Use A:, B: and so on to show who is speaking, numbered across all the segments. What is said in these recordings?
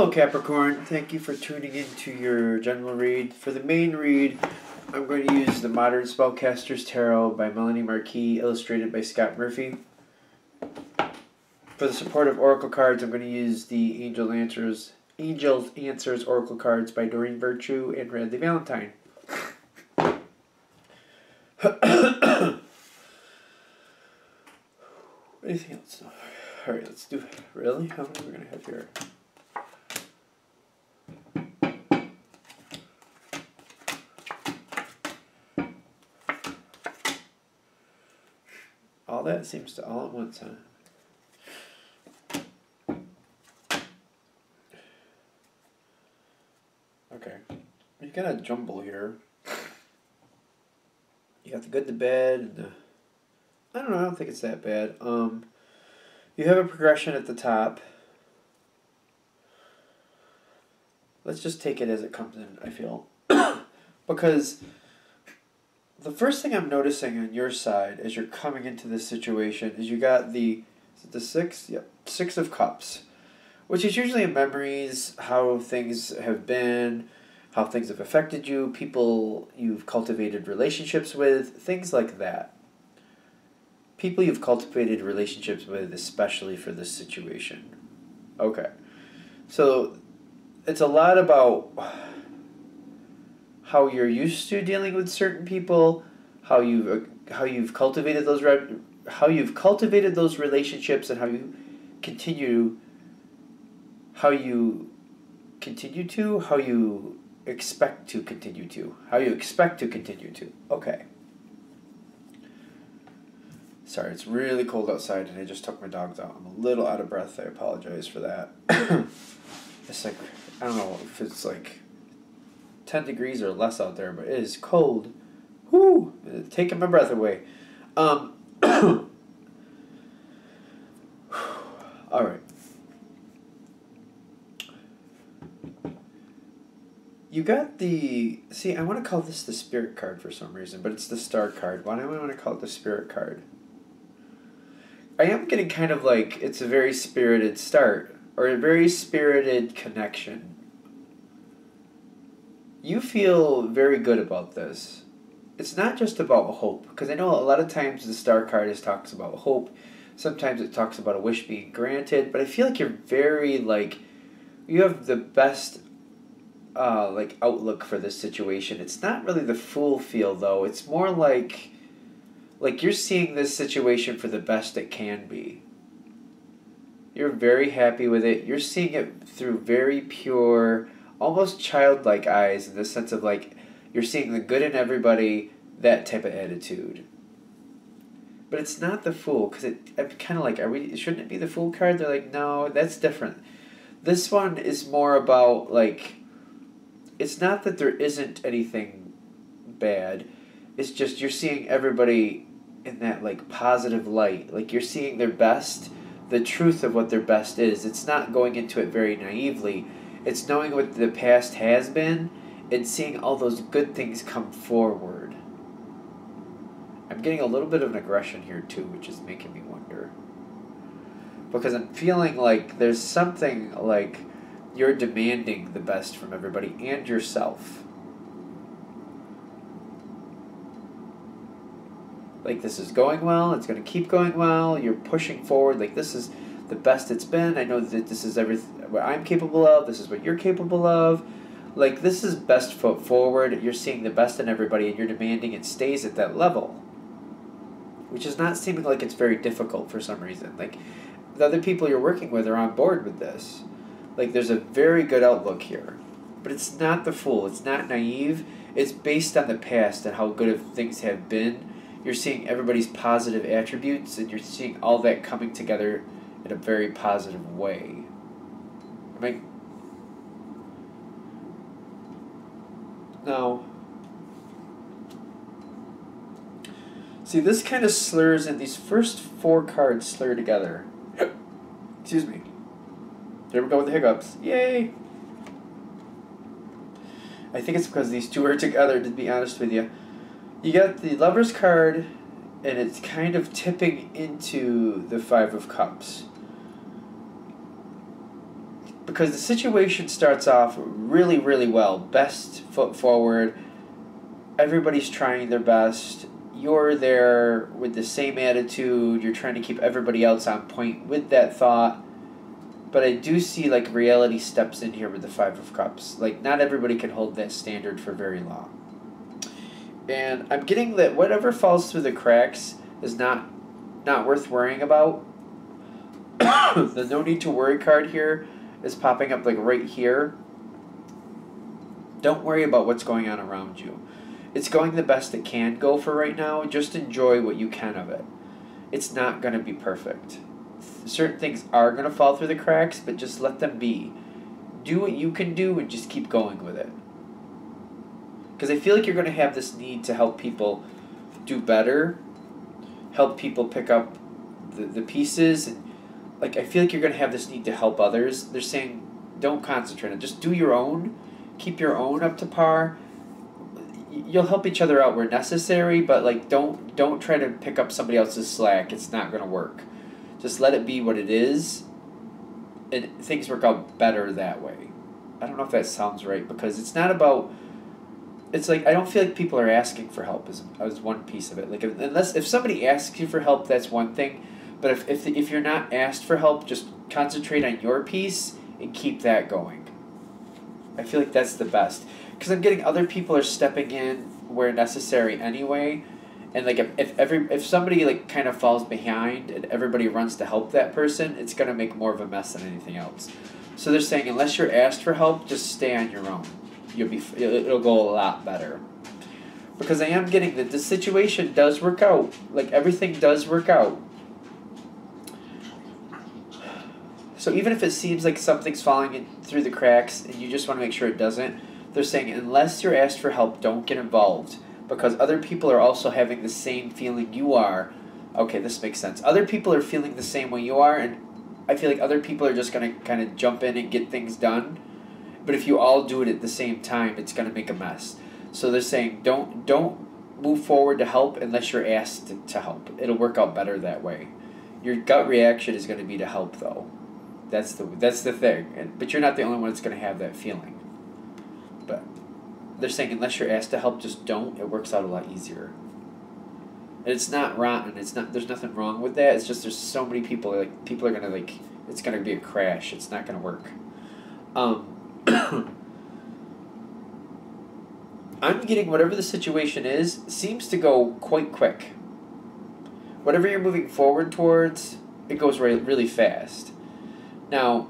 A: Hello Capricorn, thank you for tuning into your general read. For the main read, I'm going to use the Modern Spellcaster's Tarot by Melanie Marquis, illustrated by Scott Murphy. For the supportive oracle cards, I'm going to use the Angel's Answers Oracle cards by Doreen Virtue and Radley Valentine. Anything else? Alright, let's do it. Really? How many are we going to have here? All that seems to all at once, huh? Okay. You got a jumble here. You got the good, the bad, and the... I don't know, I don't think it's that bad. You have a progression at the top. Let's just take it as it comes in, I feel. Because the first thing I'm noticing on your side as you're coming into this situation is you got the... Is it the 6? Yep. 6 of Cups. Which is usually memories, how things have been, how things have affected you, people you've cultivated relationships with, things like that. People you've cultivated relationships with, especially for this situation. Okay. So, it's a lot about how you're used to dealing with certain people, how you've cultivated those relationships, and how you continue expect to continue to. Okay. Sorry, it's really cold outside and I just took my dogs out. I'm a little out of breath. I apologize for that. It's like, I don't know if it's like 10 degrees or less out there, but it is cold. Whoo! Taking my breath away. Alright. You got the... See, I want to call this the Spirit card for some reason, but it's the Star card. Why do I want to call it the Spirit card? I am getting kind of like it's a very spirited start, or a very spirited connection. You feel very good about this. It's not just about hope, because I know a lot of times the Star card talks about hope. Sometimes it talks about a wish being granted, but I feel like you're very, like, you have the best outlook for this situation. It's not really the Fool feel, though. It's more like you're seeing this situation for the best it can be. You're very happy with it. You're seeing it through very pure, almost childlike eyes, in the sense of like you're seeing the good in everybody, that type of attitude. But it's not the Fool, because I'm kind of like, shouldn't it be the Fool card? They're like, no, that's different. This one is more about like, it's not that there isn't anything bad. It's just you're seeing everybody in that like positive light. Like you're seeing their best, the truth of what their best is. It's not going into it very naively. It's knowing what the past has been and seeing all those good things come forward. I'm getting a little bit of an aggression here too, which is making me wonder. Because I'm feeling like there's something like you're demanding the best from everybody and yourself. Like, this is going well, it's going to keep going well, you're pushing forward, like, this is the best it's been, I know that this is everything what I'm capable of, this is what you're capable of, like, this is best foot forward, you're seeing the best in everybody, and you're demanding it stays at that level. Which is not seeming like it's very difficult for some reason. Like, the other people you're working with are on board with this. Like, there's a very good outlook here. But it's not the Fool, it's not naive, it's based on the past and how good things have been. You're seeing everybody's positive attributes, and you're seeing all that coming together in a very positive way. No. See, this kind of slurs, and these first 4 cards slur together. Excuse me. Here we go with the hiccups. Yay! I think it's because these two are together, to be honest with you. You got the Lover's card, and it's kind of tipping into the 5 of Cups. because the situation starts off really, really well. Best foot forward. Everybody's trying their best. You're there with the same attitude. You're trying to keep everybody else on point with that thought. But I do see, like, reality steps in here with the Five of Cups. Like, not everybody can hold that standard for very long. And I'm getting that whatever falls through the cracks is not worth worrying about. The no need to worry card here is popping up, like, right here. Don't worry about what's going on around you. It's going the best it can go for right now. Just enjoy what you can of it. It's not going to be perfect. Certain things are going to fall through the cracks, but just let them be. Do what you can do and just keep going with it. Because I feel like you're going to have this need to help people do better, help people pick up the pieces. And, like, I feel like you're going to have this need to help others. They're saying, don't concentrate on it. Just do your own. Keep your own up to par. You'll help each other out where necessary, but, like, don't try to pick up somebody else's slack. It's not going to work. Just let it be what it is, and things work out better that way. I don't know if that sounds right, because it's not about... It's like, I don't feel like people are asking for help is one piece of it. Like, if somebody asks you for help, that's one thing. But if you're not asked for help, just concentrate on your piece and keep that going. I feel like that's the best. Because I'm getting other people are stepping in where necessary anyway. And, like, if somebody, like, kind of falls behind and everybody runs to help that person, it's going to make more of a mess than anything else. So they're saying, unless you're asked for help, just stay on your own. It'll go a lot better. Because I am getting that the situation does work out. Like, everything does work out. So even if it seems like something's falling through the cracks and you just want to make sure it doesn't, they're saying, unless you're asked for help, don't get involved. Because other people are also having the same feeling you are. Okay, this makes sense. Other people are feeling the same way you are, and I feel like other people are just going to kind of jump in and get things done. But if you all do it at the same time, it's going to make a mess. So they're saying, don't move forward to help unless you're asked to help. It'll work out better that way. Your gut reaction is going to be to help, though. That's the thing. But you're not the only one that's going to have that feeling. But they're saying, unless you're asked to help, just don't. It works out a lot easier. And it's not rotten. There's nothing wrong with that. It's just there's so many people. Like, people are gonna, like, it's gonna be a crash. It's not gonna work. I'm getting whatever the situation is seems to go quite quick. Whatever you're moving forward towards, it goes really fast. Now,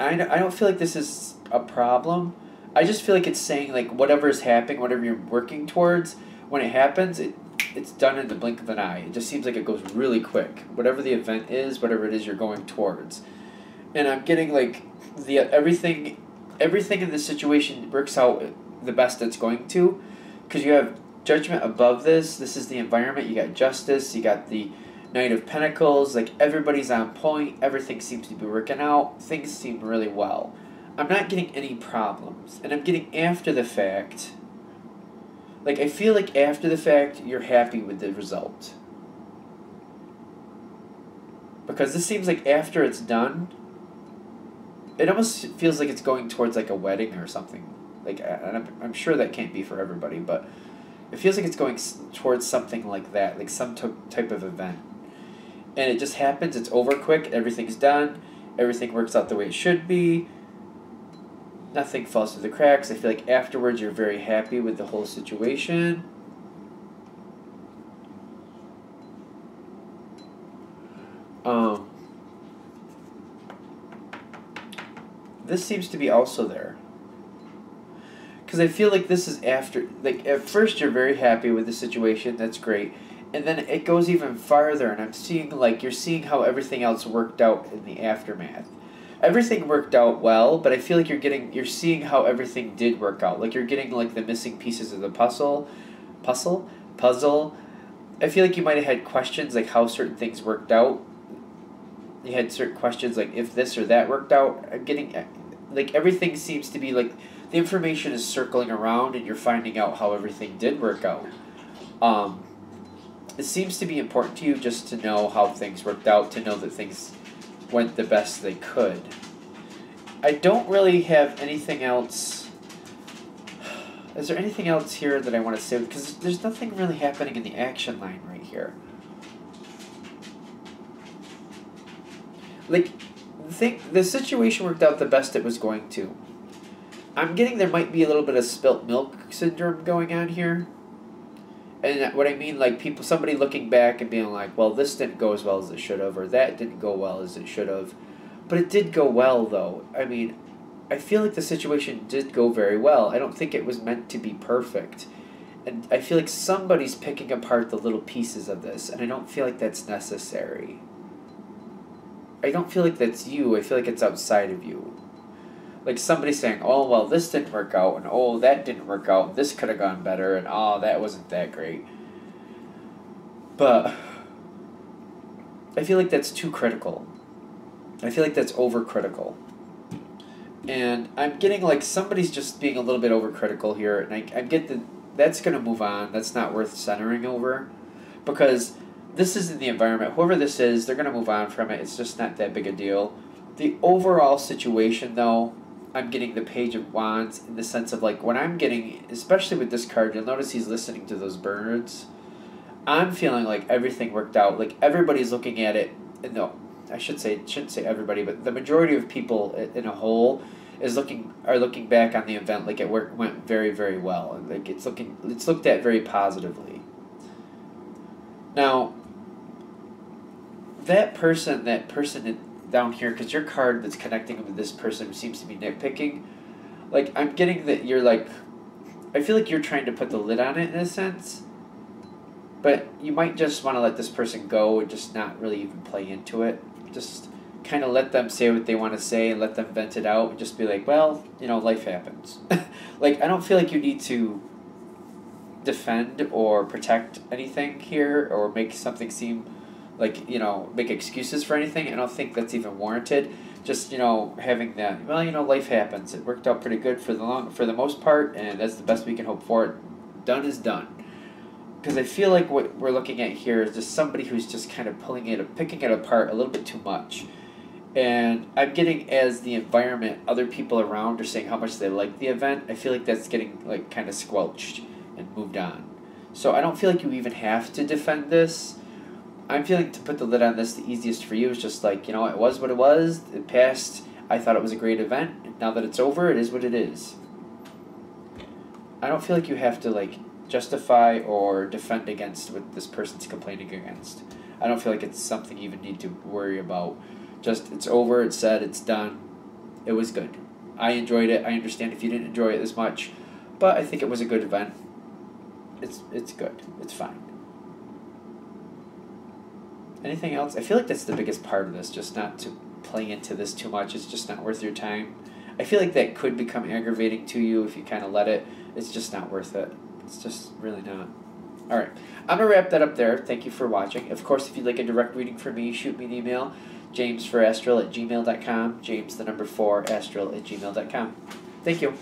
A: I don't feel like this is a problem. I just feel like it's saying, like, whatever is happening, whatever you're working towards, when it happens, it's done in the blink of an eye. It just seems like it goes really quick. Whatever the event is, whatever it is you're going towards. And I'm getting, like, everything in this situation works out the best it's going to, because you have Judgment above this. This is the environment. You got Justice. You got the Knight of Pentacles. Like, everybody's on point. Everything seems to be working out. Things seem really well. I'm not getting any problems. And I'm getting after the fact. Like, I feel like after the fact, you're happy with the result. Because this seems like after it's done, it almost feels like it's going towards, like, a wedding or something. Like, and I'm sure that can't be for everybody, but it feels like it's going towards something like that, like some type of event. And it just happens, it's over quick, everything's done, everything works out the way it should be. Nothing falls through the cracks. I feel like afterwards you're very happy with the whole situation. This seems to be also there. Because I feel like this is after, like, at first you're very happy with the situation, that's great. And then it goes even farther, and I'm seeing, like, you're seeing how everything else worked out in the aftermath. Everything worked out well, but I feel like you're seeing how everything did work out. Like, you're getting, like, the missing pieces of the puzzle. I feel like you might have had questions, like, how certain things worked out. You had certain questions, like, if this or that worked out. I'm getting, like, everything seems to be, like, the information is circling around, and you're finding out how everything did work out. It seems to be important to you just to know how things worked out, to know that things went the best they could. I don't really have anything else. Is there anything else here that I want to say? Because there's nothing really happening in the action line right here. Like, the situation worked out the best it was going to. I'm getting there might be a little bit of spilt milk syndrome going on here. And what I mean, like, somebody looking back and being like, well, this didn't go as well as it should have, or that didn't go well as it should have. But it did go well, though. I mean, I feel like the situation did go very well. I don't think it was meant to be perfect. And I feel like somebody's picking apart the little pieces of this, and I don't feel like that's necessary. I don't feel like that's you. I feel like it's outside of you. Like somebody saying, oh, well, this didn't work out, and oh, that didn't work out, and this could have gone better, and oh, that wasn't that great. But I feel like that's too critical. I feel like that's overcritical. And I'm getting like somebody's just being a little bit overcritical here, and I get that that's going to move on. That's not worth centering over, because this is in the environment. Whoever this is, they're going to move on from it. It's just not that big a deal. The overall situation, though, I'm getting the Page of Wands in the sense of like when I'm getting, especially with this card, you'll notice he's listening to those birds. I'm feeling like everything worked out. Like everybody's looking at it. No, shouldn't say everybody, but the majority of people in a whole are looking back on the event like it went very, very well, and like it's looked at very positively. Now, that person down here, because your card that's connecting with this person seems to be nitpicking. Like I'm getting that you're like, I feel like you're trying to put the lid on it in a sense, but you might just want to let this person go and just not really even play into it. Just kind of let them say what they want to say and let them vent it out and just be like, well, life happens. Like, I don't feel like you need to defend or protect anything here or make something seem like, make excuses for anything. I don't think that's even warranted. Just, having that, well, life happens. It worked out pretty good for the most part, and that's the best we can hope for. Done is done. Because I feel like what we're looking at here is just somebody who's just kind of picking it apart a little bit too much. And I'm getting, as the environment, other people around are saying how much they like the event, I feel like that's getting like kind of squelched and moved on. So I don't feel like you even have to defend this. I'm feeling to put the lid on this, the easiest for you is just like, it was what it was. It passed. I thought it was a great event. Now that it's over, it is what it is. I don't feel like you have to like justify or defend against what this person's complaining against. I don't feel like it's something you even need to worry about. Just, it's over, it's said, it's done. It was good. I enjoyed it. I understand if you didn't enjoy it as much, but I think it was a good event. It's good. It's fine. Anything else? I feel like that's the biggest part of this, just not to play into this too much. It's just not worth your time. I feel like that could become aggravating to you if you kind of let it. It's just not worth it. It's just really not. All right. I'm going to wrap that up there. Thank you for watching. Of course, if you'd like a direct reading from me, shoot me an email, jamesforastral@gmail.com, james4astral@gmail.com. Thank you.